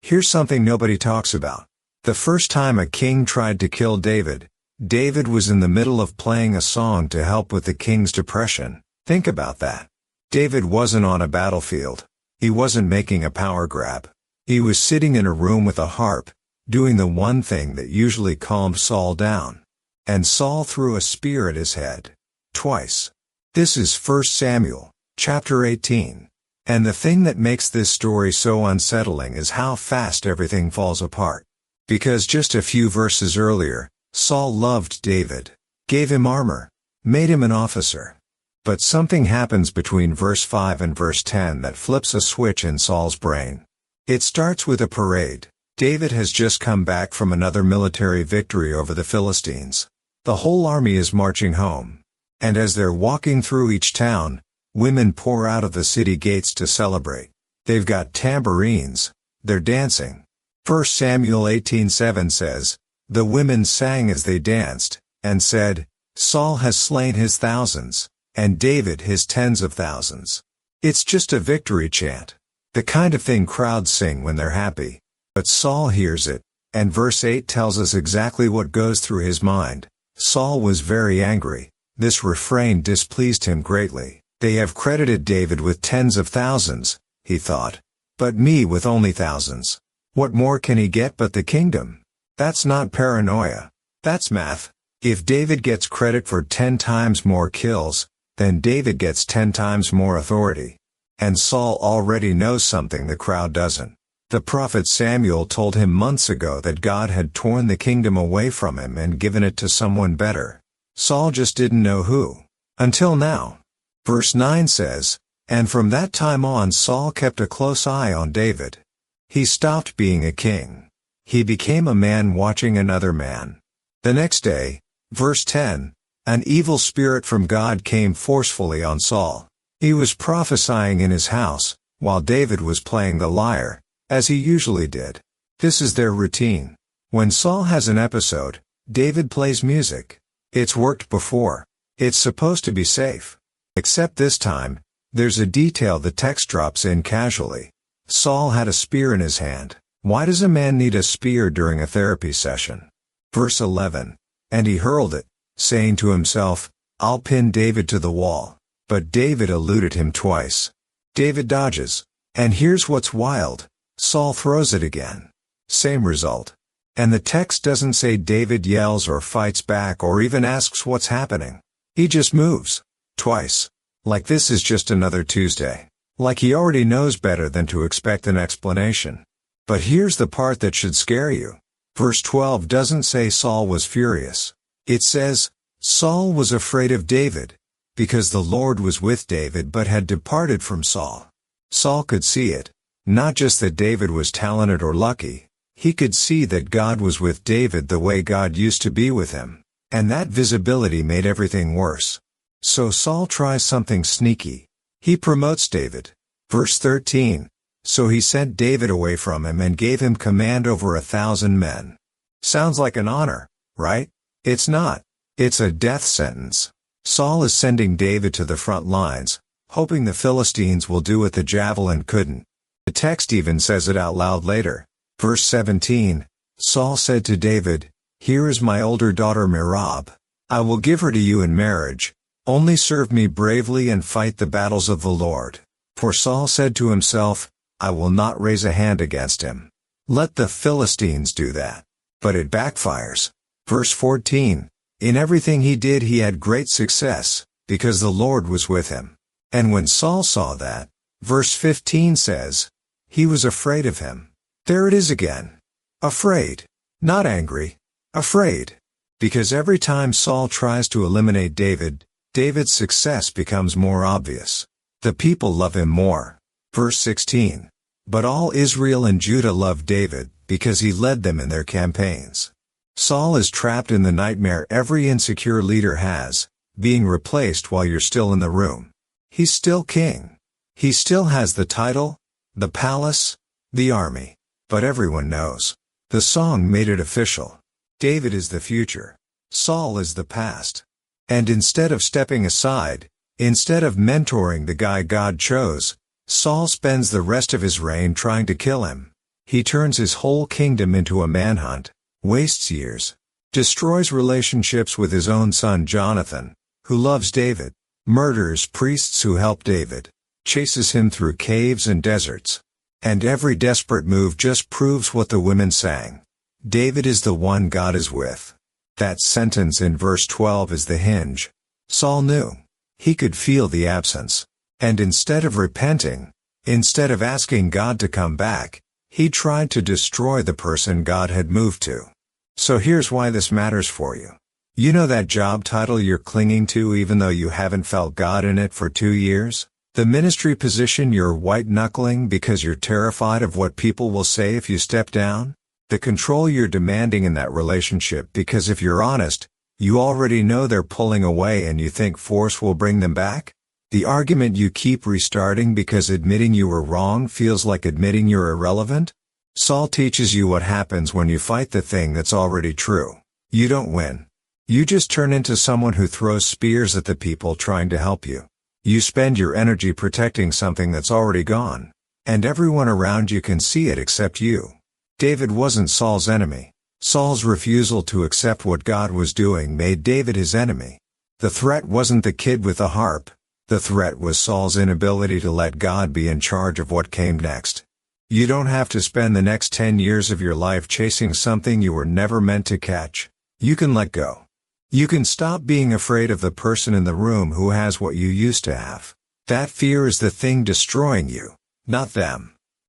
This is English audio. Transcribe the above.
Here's something nobody talks about. The first time a king tried to kill David, David was in the middle of playing a song to help with the king's depression. Think about that. David wasn't on a battlefield. He wasn't making a power grab. He was sitting in a room with a harp, doing the one thing that usually calmed Saul down. And Saul threw a spear at his head. Twice. This is 1 Samuel, chapter 18. And the thing that makes this story so unsettling is how fast everything falls apart. Because just a few verses earlier, Saul loved David, gave him armor, made him an officer. But something happens between verse 5 and verse 10 that flips a switch in Saul's brain. It starts with a parade. David has just come back from another military victory over the Philistines. The whole army is marching home. And as they're walking through each town, women pour out of the city gates to celebrate. They've got tambourines. They're dancing. 1 Samuel 18:7 says, "The women sang as they danced, and said, 'Saul has slain his thousands, and David his tens of thousands.'" It's just a victory chant. The kind of thing crowds sing when they're happy. But Saul hears it, and verse 8 tells us exactly what goes through his mind. Saul was very angry. This refrain displeased him greatly. They have credited David with tens of thousands, he thought. But me with only thousands. What more can he get but the kingdom? That's not paranoia. That's math. If David gets credit for 10 times more kills, then David gets 10 times more authority. And Saul already knows something the crowd doesn't. The prophet Samuel told him months ago that God had torn the kingdom away from him and given it to someone better. Saul just didn't know who. Until now. Verse 9 says, "And from that time on Saul kept a close eye on David." He stopped being a king. He became a man watching another man. The next day, verse 10, an evil spirit from God came forcefully on Saul. He was prophesying in his house, while David was playing the lyre, as he usually did. This is their routine. When Saul has an episode, David plays music. It's worked before. It's supposed to be safe. Except this time, there's a detail the text drops in casually. Saul had a spear in his hand. Why does a man need a spear during a therapy session? Verse 11. And he hurled it, saying to himself, "I'll pin David to the wall." But David eluded him twice. David dodges. And here's what's wild. Saul throws it again. Same result. And the text doesn't say David yells or fights back or even asks what's happening. He just moves. Twice. Like this is just another Tuesday. Like he already knows better than to expect an explanation. But here's the part that should scare you. Verse 12 doesn't say Saul was furious. It says, Saul was afraid of David, because the Lord was with David but had departed from Saul. Saul could see it. Not just that David was talented or lucky. He could see that God was with David the way God used to be with him. And that visibility made everything worse. So Saul tries something sneaky. He promotes David. Verse 13. So he sent David away from him and gave him command over 1,000 men. Sounds like an honor, right? It's not. It's a death sentence. Saul is sending David to the front lines, hoping the Philistines will do what the javelin couldn't. The text even says it out loud later. Verse 17. Saul said to David, "Here is my older daughter Merab. I will give her to you in marriage. Only serve me bravely and fight the battles of the Lord." For Saul said to himself, "I will not raise a hand against him. Let the Philistines do that." But it backfires. Verse 14. In everything he did he had great success, because the Lord was with him. And when Saul saw that, verse 15 says, he was afraid of him. There it is again. Afraid. Not angry. Afraid. Because every time Saul tries to eliminate David, David's success becomes more obvious. The people love him more. Verse 16. But all Israel and Judah loved David, because he led them in their campaigns. Saul is trapped in the nightmare every insecure leader has, being replaced while you're still in the room. He's still king. He still has the title, the palace, the army. But everyone knows. The song made it official. David is the future. Saul is the past. And instead of stepping aside, instead of mentoring the guy God chose, Saul spends the rest of his reign trying to kill him. He turns his whole kingdom into a manhunt, wastes years, destroys relationships with his own son Jonathan, who loves David, murders priests who help David, chases him through caves and deserts. And every desperate move just proves what the women sang. David is the one God is with. That sentence in verse 12 is the hinge. Saul knew. He could feel the absence. And instead of repenting, instead of asking God to come back, he tried to destroy the person God had moved to. So here's why this matters for you. You know that job title you're clinging to even though you haven't felt God in it for 2 years? The ministry position you're white-knuckling because you're terrified of what people will say if you step down? The control you're demanding in that relationship because if you're honest, you already know they're pulling away and you think force will bring them back? The argument you keep restarting because admitting you were wrong feels like admitting you're irrelevant? Saul teaches you what happens when you fight the thing that's already true. You don't win. You just turn into someone who throws spears at the people trying to help you. You spend your energy protecting something that's already gone. And everyone around you can see it except you. David wasn't Saul's enemy. Saul's refusal to accept what God was doing made David his enemy. The threat wasn't the kid with the harp. The threat was Saul's inability to let God be in charge of what came next. You don't have to spend the next 10 years of your life chasing something you were never meant to catch. You can let go. You can stop being afraid of the person in the room who has what you used to have. That fear is the thing destroying you, not them.